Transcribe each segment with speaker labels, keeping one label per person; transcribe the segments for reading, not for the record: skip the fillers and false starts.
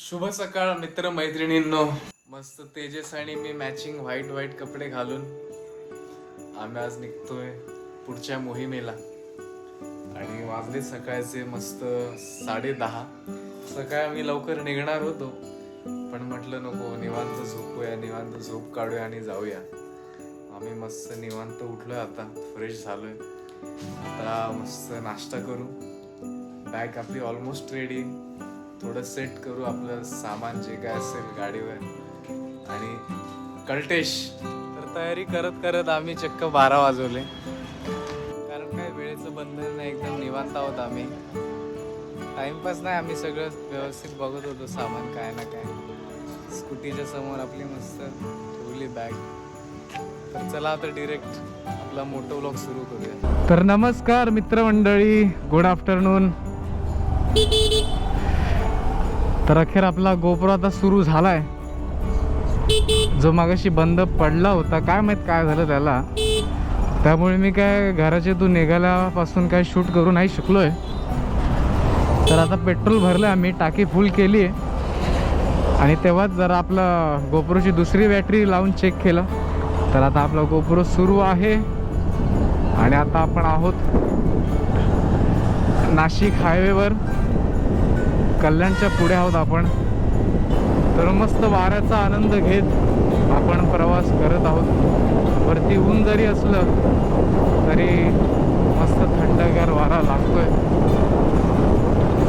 Speaker 1: शुभ सकाळ मित्र मैत्रिणींनो. मस्त तेजस आणि मी मॅचिंग व्हाईट कपडे घालून आम्ही आज निघतोय पुढच्या मोहिमेला. आणि वाजले सकाळचे मस्त 10:30. सकाळी आम्ही लवकर निघणार होतो, पण म्हटलं नको, निवांत झोपूया, निवांत झोप काढूया आणि जाऊया. आम्ही मस्त निवांत उठलोय, आता फ्रेश झालोय. आता मस्त नाश्ता करू, बॅग आपली ऑलमोस्ट रेडी, थोडं सेट करू आपलं सामान जे काय असेल गाडीवर. आणि कल्टेश तर तयारी करत करत आम्ही चक्क 12 वाजवले. कारण काय वेळेचं बंधन नाही, एकदम निवांत आहोत आम्ही. टाइमपास नाही, आम्ही सगळं व्यवस्थित बघत होतो सामान काय ना काय. स्कूटीच्या समोर आपली मस्त ठेवली बॅग. तर चला आता डिरेक्ट आपला मोटो व्लॉग सुरू करूया. तर नमस्कार मित्रमंडळी, गुड आफ्टरनून. तर अखेर आपला गोप्रो आता सुरू झालाय, जो मागाशी बंद पडला होता. काय माहित काय झालं त्याला, त्यामुळे मी काय घराच्या इथून निघाल्यापासून काय शूट करू नाही शकलोय. तर आता पेट्रोल भरलं आम्ही, टाकी फुल केली आहे. आणि तेव्हाच जरा आपलं गोप्रोची दुसरी बॅटरी लावून चेक केलं. तर आता आपला गोप्रो सुरू आहे. आणि आता आपण आहोत नाशिक हायवेवर, कल्याणच्या पुढे आहोत आपण. तर मस्त वाऱ्याचा आनंद घेत आपण प्रवास करत आहोत. वरती ऊन जरी असलं तरी मस्त थंडगार वारा लागतोय.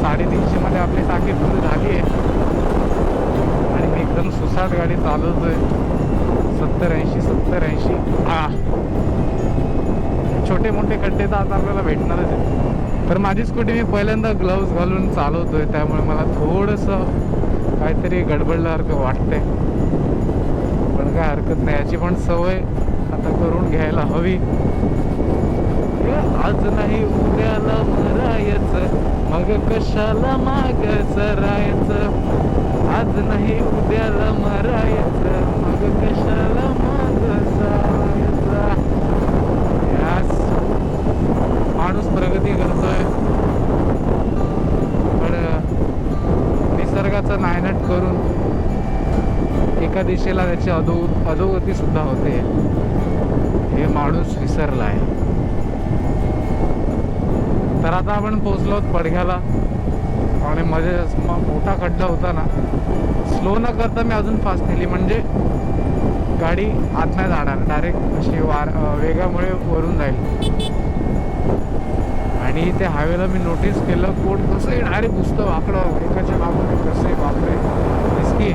Speaker 1: 350 मध्ये आपली टाकी फुल झाली आहे. आणि मी एकदम सुसाट गाडी चालवतोय. 70-80. छोटे मोठे खड्डे तर आता आपल्याला भेटणारच आहे. तर माझी स्कूटी मी पहिल्यांदा ग्लव्ज घालून चालवतोय, त्यामुळे मला थोडंसं काहीतरी गडबडल्यासारखं वाटतंय. पण काय हरकत नाही, याची पण सवय आता करून घ्यायला हवी. आज नाही उद्याला मरायचं, मग कशाला माग सरायचं. आज नाही उद्याला मरायचं, मग कशाला माग सरायचं. माणूस प्रगती करतोय, पण निसर्गाचा नायनाट करून एका दिशेला त्याची अधोगती सुद्धा होते. हे माणूस विसरला आहे. तर आता आपण पोहोचलो आहोत पडघ्याला. आणि मध्ये मोठा खड्डा होता ना, स्लो न करता मी अजून फास्ट नेली, म्हणजे गाडी आत नाही जाणार, डायरेक्ट अशी वेगामुळे वरून जाईल. आणि त्या हायवेला मी नोटीस केलं, कोण कसंही डायरेक्ट घुसतं वाकडं एकाच्या मागून कसंही, बापरे रिस्की.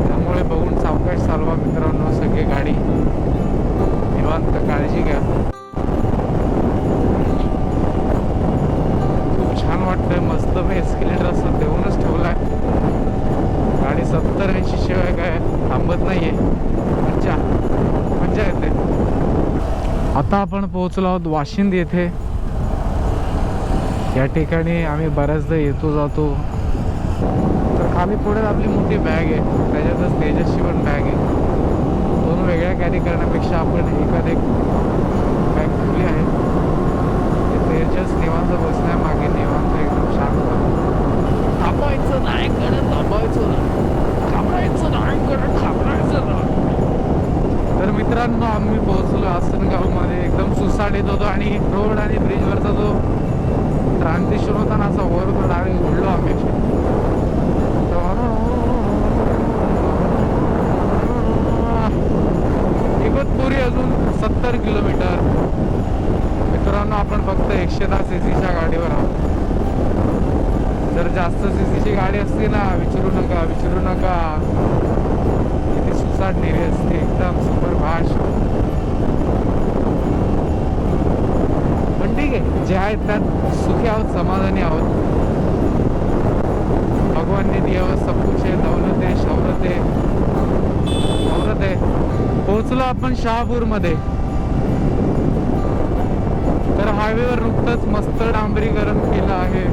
Speaker 1: त्यामुळे बघून सावकाश चालवा मित्रांनो, सगळी गाडी निवांत, काळजी घ्या. खूप छान वाटतंय, मस्त मी एस्केलेटर असं देऊनच ठेवलाय. गाडी 70-80 शिवाय काय थांबत नाहीये. मज्जा येते. आता आपण पोहोचलो आहोत वाशिंद येथे. या ठिकाणी आम्ही बऱ्याचदा येतो जातो. तर खाली पुढे आपली मोठी बॅग आहे, त्याच्यातच तेजसची पण बॅग आहे. दोन वेगळ्या कॅरी करण्यापेक्षा आपण एकात एक बॅग ठेवली आहे. तेजस निवांत बसण्यामागे निवांत एकदम शांत. थांबायचं नाही कडे, थांबायचं नाही. तर मित्रांनो, आम्ही पोहोचलो आसनगावमध्ये. एकदम सुसाट होतो आणि रोड आणि ब्रिजवरचा जो ट्रान्झिशन होता ना, असा वर डायरेक्ट उडलो आम्ही. इगतपुरी अजून 70 किलोमीटर. मित्रांनो, आपण फक्त 110 cc गाडीवर आहोत. जर जास्त सीसीची गाडी असते ना, विचारू नका किती सुसाट नेली असते, एकदम सुपर फास्ट. पण ठीक आहे, जे आहेत त्यात सुखी आहोत, समाधानी आहोत. भगवान ने दिया हुआ सब कुछ है, दौलत है, शौहरत है. पोहोचलो आपण शहापूरमध्ये. तर हायवेवर नुकतंच मस्त डांबरीकरण केलं आहे.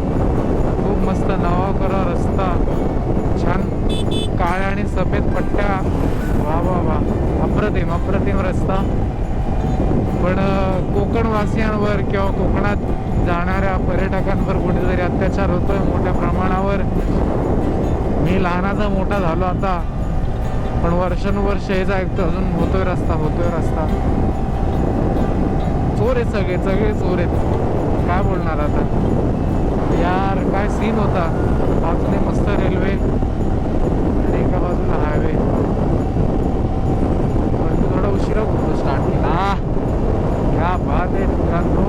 Speaker 1: खूप मस्त नवा रस्ता, छान काळ्या आणि सफेद पट्ट्या. वा अप्रतिम रस्ता. पण कोकणवासियांवर किंवा कोकणात जाणाऱ्या पर्यटकांवर कुठेतरी अत्याचार होतोय मोठ्या प्रमाणावर.
Speaker 2: मी लहानाचा मोठा झालो आता, पण वर्षानुवर्ष हेच ऐकतो, अजून होतोय रस्ता होतोय रस्ता. चोर आहेत सगळे सगळे चोर आहेत, काय बोलणार आता यार. काय सीन होता, बाजूने मस्त रेल्वे आणि एका बाजूला हायवे. पण थोडा उशिरा होतो स्टार्ट केला. क्या बात आहे मित्रांनो.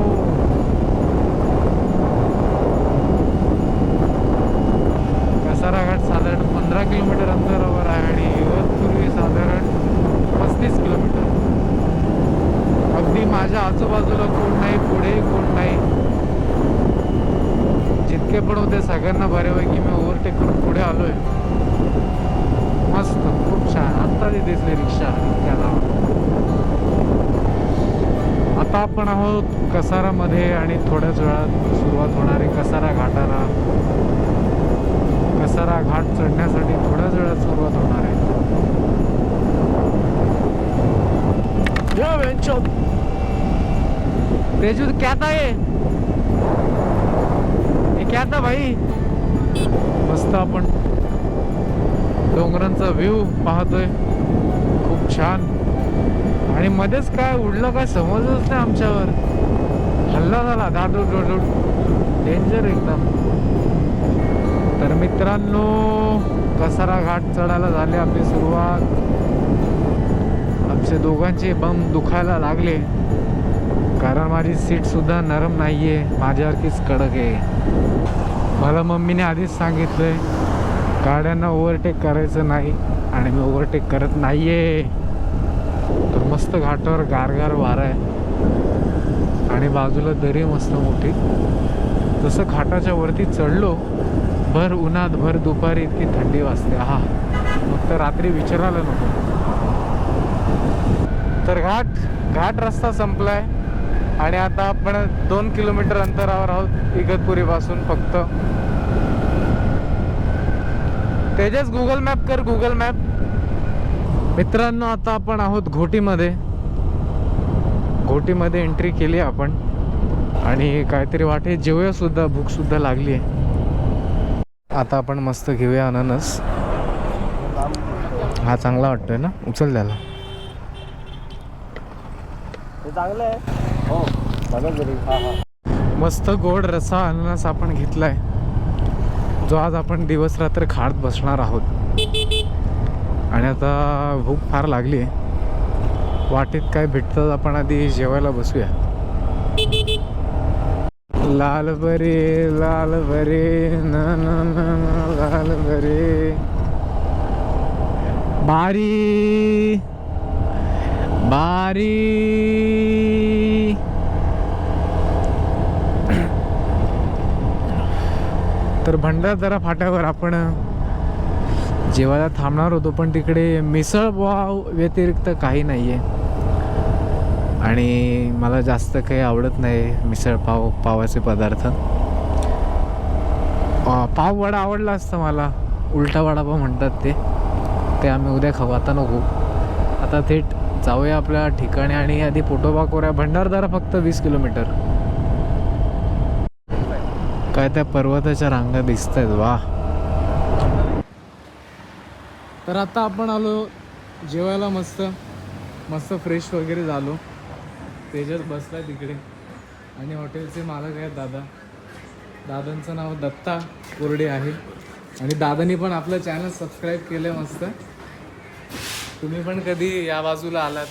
Speaker 2: कसारा घाट साधारण 15 किलोमीटर अंतरावर आहे आणि इगतपुरी साधारण 35 किलोमीटर. अगदी माझ्या आजूबाजूला कोण नाही, पुढे कोण नाही. जितके पण होते सगळ्यांना बऱ्यापैकी मी ओव्हरटेक करून पुढे आलोय. मस्त, खूप छान. आत्ता ती दिसली रिक्षा त्याला. आता आपण आहोत कसारामध्ये आणि थोड्याच वेळात सुरुवात होणार आहे कसारा घाटाला. कसारा घाट चढण्यासाठी थोड्याच वेळात सुरुवात होणार आहे. तेजू क्या था ये क्या था भाई. मस्त आपण डोंगरांचा व्ह्यू पाहतोय, खूप छान. आणि मध्येच काय उडलं काय समजलंच नाही आमच्यावर. हल्ला झाला दादूड डेंजर एकदम. तर मित्रांनो कसारा घाट चढायला झाली आपली सुरुवात. आमचे दोघांचे बम दुखायला लागले कारण माझी सीट सुद्धा नरम नाहीये, माझ्यासारखीच कडक आहे. मला मम्मीने आधीच सांगितलंय गाड्यांना ओव्हरटेक करायचं नाही आणि मी ओव्हरटेक करत नाहीये. तर मस्त घाटावर गारगार वारा आहे आणि बाजूला दरी मस्त मोठी. जसं घाटाच्या वरती चढलो, भर उन्हात भर दुपारी इतकी थंडी वाजते. हा मग तर रात्री विचारायला नको. तर घाट रस्ता संपलाय आणि आता आपण 2 किलोमीटर अंतरावर आहोत इगतपुरी पासून फक्त. तेजस गुगल मॅप कर, गुगल मॅप. मित्रांनो आता आपण आहोत घोटीमध्ये. घोटीमध्ये एंट्री केली आपण आणि काहीतरी वाटे जेवूया सुद्धा, भूक सुद्धा लागली आहे. आता आपण मस्त घेऊया अननस. हा चांगला वाटतोय ना, उचल त्याला.
Speaker 3: चांगलं आहे हो, बघा जरी.
Speaker 2: मस्त गोड रसा अननस आपण घेतलाय, जो आज आपण दिवस रात्र खात बसणार आहोत. आणि आता भूक फार लागली आहे. वाटेत काय भेटतं आपण आधी जेवायला बसूया. लाल बरे ना ना ना लाल बरे बारी बारी. तर भंडारदरा फाट्यावर आपण जेवायला थांबणार होतो, पण तिकडे मिसळ पाव व्यतिरिक्त काही नाही आहे आणि मला जास्त काही आवडत नाही मिसळ पावाचे पदार्थ. पाव वडा आवडला असतं मला, उलटा वडापाव म्हणतात ते आम्ही उद्या खाऊ, आता नको. आता थेट जाऊया आपल्या ठिकाणी आणि आधी पोटोबा करूया. भंडारदरा फक्त 20 किलोमीटर. काय त्या पर्वताच्या रांगा दिसत आहेत, वा. तर आता आपण आलो जेवायला. मस्त फ्रेश वगैरे झालो. तेजस बसला तिकडे आणि हॉटेलचे मालक आहेत दादांचं नाव दत्ता कोरडे आहे आणि दादांनी पण आपलं चॅनल सबस्क्राईब केलं मस्त. तुम्ही पण कधी या बाजूला आलात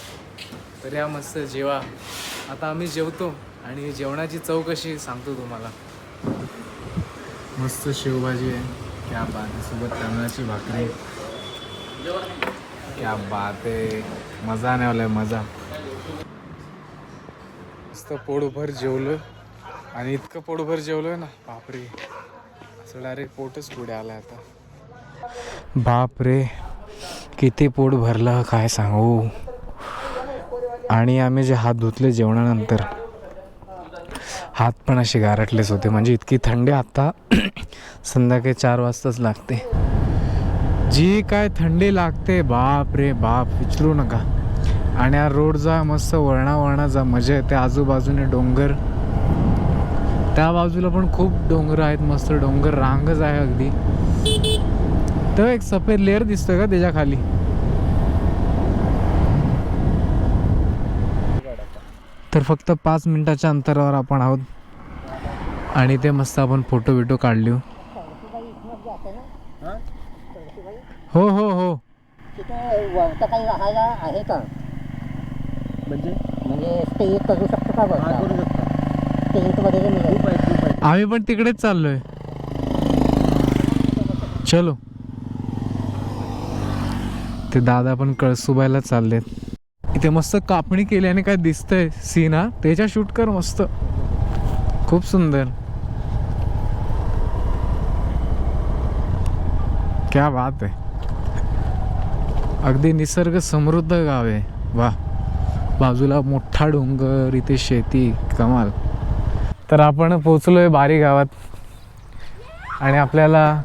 Speaker 2: तर या मस्त जेवा. आता आम्ही जेवतो आणि जेवणाची चव कशी सांगतो तुम्हाला. मस्त शेवभाजी आहे, क्या बात आहे, सोबत तांदळाची भाकरी, क्या बात आहे. मजा नाही आलाय, मजा. मस्त पोटभर जेवलो आणि इतकं पोटभर जेवलोय ना, बापरे, असं डायरेक्ट पोटच पुढे आलं आता. बापरे किती पोट भरलं काय सांगू. आणि आम्ही जे हात धुतले जेवणानंतर, हात पण असे गारटलेच होते, म्हणजे इतकी थंडी. आता संध्याकाळी 4 वाजताच लागते, जी काय थंडी लागते, बाप रे बाप, विचारू नका. आणि हा रोडचा मस्त वळणाचा मजा येते. आजूबाजूने डोंगर, त्या बाजूला पण खूप डोंगर आहेत, मस्त डोंगर रांगच आहे अगदी. तो एक सफेद लेअर दिसतोय का त्याच्या खाली? तर फक्त 5 मिनिटाच्या अंतरावर आपण आहोत आणि ते मस्त आपण फोटो बिटो काढले. हो हो हो.
Speaker 4: तिथे वरतं काही राहायला आहे का?
Speaker 3: म्हणजे
Speaker 4: म्हणजे स्टे करू शकतो का
Speaker 3: हा करू
Speaker 4: वरतं?
Speaker 3: शकतो.
Speaker 4: टेंट वगैरे मिळेल?
Speaker 3: खूप आहे खूप आहे.
Speaker 2: आम्ही पण तिकडेच चाललोय. चलो. ते दादा पण कळसुबाईला चाललेत. इथे मस्त कापणी केली आणि काय दिसतंय सीन, हा त्याच्या शूट कर मस्त, खूप सुंदर. क्या बात आहे. अगदी निसर्ग समृद्ध गाव आहे. वा, बाजूला मोठा डोंगर, इथे शेती, कमाल. तर आपण पोचलोय बारी गावात आणि आपल्याला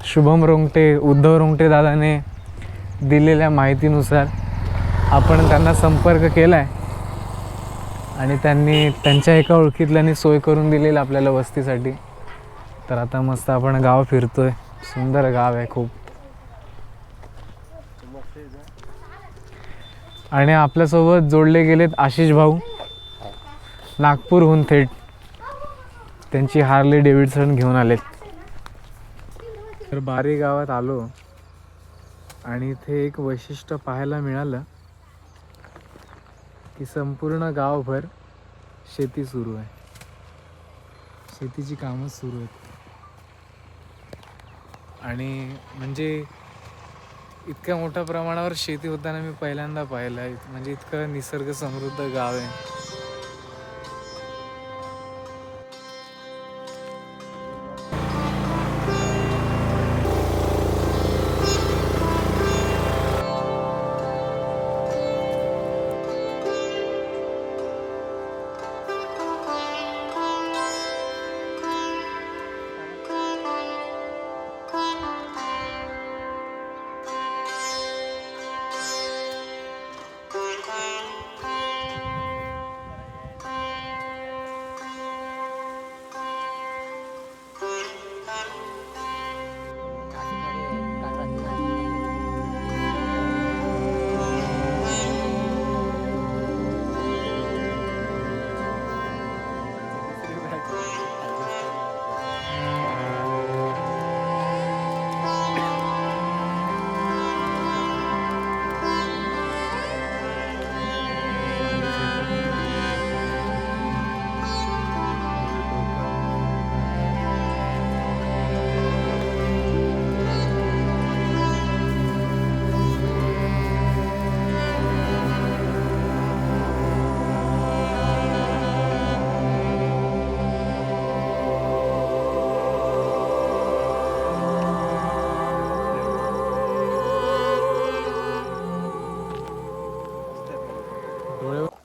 Speaker 2: शुभम रोंगटे, उद्धव रोंगटे दादाने दिलेल्या माहितीनुसार आपण त्यांना संपर्क केला आहे आणि त्यांनी त्यांच्या एका ओळखीतल्यानी सोय करून दिलेली आपल्याला वस्तीसाठी. तर आता मस्त आपण गाव फिरतोय. सुंदर गाव आहे खूप. आणि आपल्यासोबत जोडले गेलेत आशिष भाऊ, नागपूरहून थेट. त्यांची हार्ले डेव्हिडसन घेऊन आलेत. तर बारी गावात आलो आणि इथे एक वैशिष्ट्य पाहायला मिळालं की संपूर्ण गावभर शेती सुरू आहे. शेतीची कामं सुरू आहेत आणि म्हणजे इतक्या मोठ्या प्रमाणावर शेती होताना मी पहिल्यांदा पाहिलं आहे. म्हणजे इतकं निसर्ग समृद्ध गाव आहे.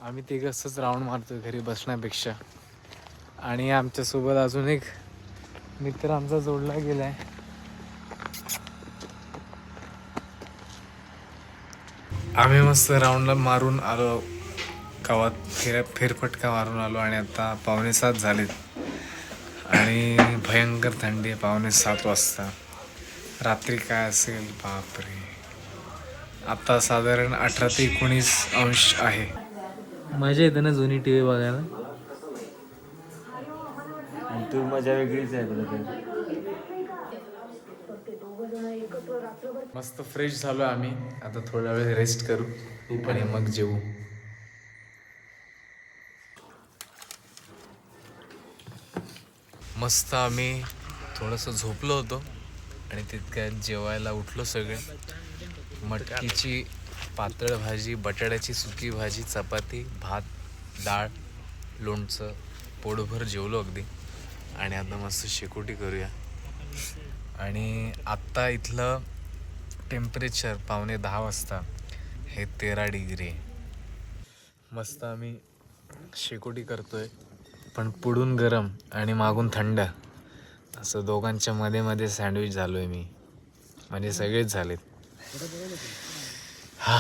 Speaker 2: आम्ही ते असंच राऊंड मारतोय घरी बसण्यापेक्षा. आणि आमच्यासोबत अजून एक मित्र आमचा जोडला गेलाय. आम्ही मस्त राऊंडला मारून आलो गावात, फेरफटका मारून आलो आणि आता 6:45 झालेत आणि भयंकर थंडी आहे. 6:45 वाजता. रात्री काय असेल बापरे. आता साधारण 18 ते 19 अंश आहे. मजा येते ना जुनी टी व्ही बघायला.
Speaker 3: आणि तू मजा वेगळीच आहे तुला.
Speaker 2: मस्त फ्रेश झालो आम्ही. आता थोडा वेळ रेस्ट करू आणि मग जेवू. मस्त आम्ही थोडंसं झोपलो होतो आणि तितक्यात जेवायला उठलो सगळे. मटकीची पातळ भाजी, बटाट्याची सुकी भाजी, चपाती, भात, डाळ, लोणचं, पोटभर जेवलो अगदी. आणि आता मस्त शेकोटी करूया. आणि आत्ता इथलं टेम्परेचर 9:15 वाजता हे 13 डिग्री आहे. मस्त आम्ही शेकोटी करतोय, पण पुढून गरम आणि मागून थंड, असं दोघांच्या मध्ये मध्ये सँडविच झालोय मी. म्हणजे सगळेच झालेत. हा.